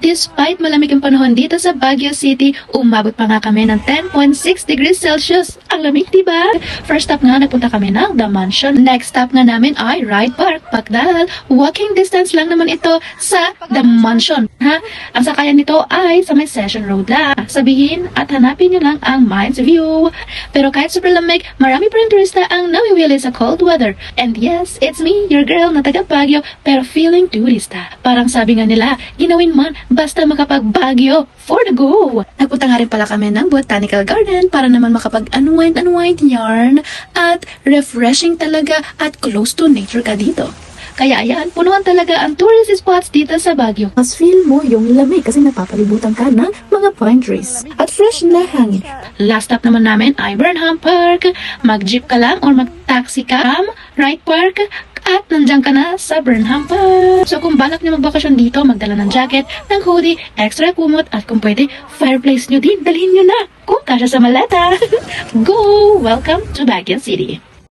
Despite malamig ang panahon dito sa Baguio City, umabot pa nga kami ng 10.6 degrees Celsius. Ang lamig, diba? First stop nga, nagpunta kami ng The Mansion. Next stop nga namin ay Ride Park. Pagdahal, walking distance lang naman ito sa The Mansion. Ha? Ang sakayan nito ay sa may Session Road lang. Sabihin at hanapin nyo lang ang Mind's View. Pero kahit super lamig, marami pa rin turista ang nawiwili sa cold weather. And yes, it's me, your girl na taga Baguio, pero feeling turista. Parang sabi nga nila, ginawin man basta makapag-Baguio for the go. Nagpunta nga rin pala kami ng botanical garden para naman makapag-unwind yarn at refreshing talaga at close to nature ka dito. Kaya ayan, punuan talaga ang tourist spots dito sa Baguio. Mas feel mo yung lamig kasi napapalibutan ka ng mga pine trees at fresh na hangin. Last stop naman namin ay Burnham Park. Mag-jeep ka lang or mag-taxi ka, right park, at nandiyan ka na sa Burnham Park. So kung balak nyo magbakasyon dito, magdala ng jacket, ng hoodie, extra kumot, at kung pwede, fireplace nyo din, dalhin nyo na kung kasya sa maleta. Go! Welcome to Baguio City.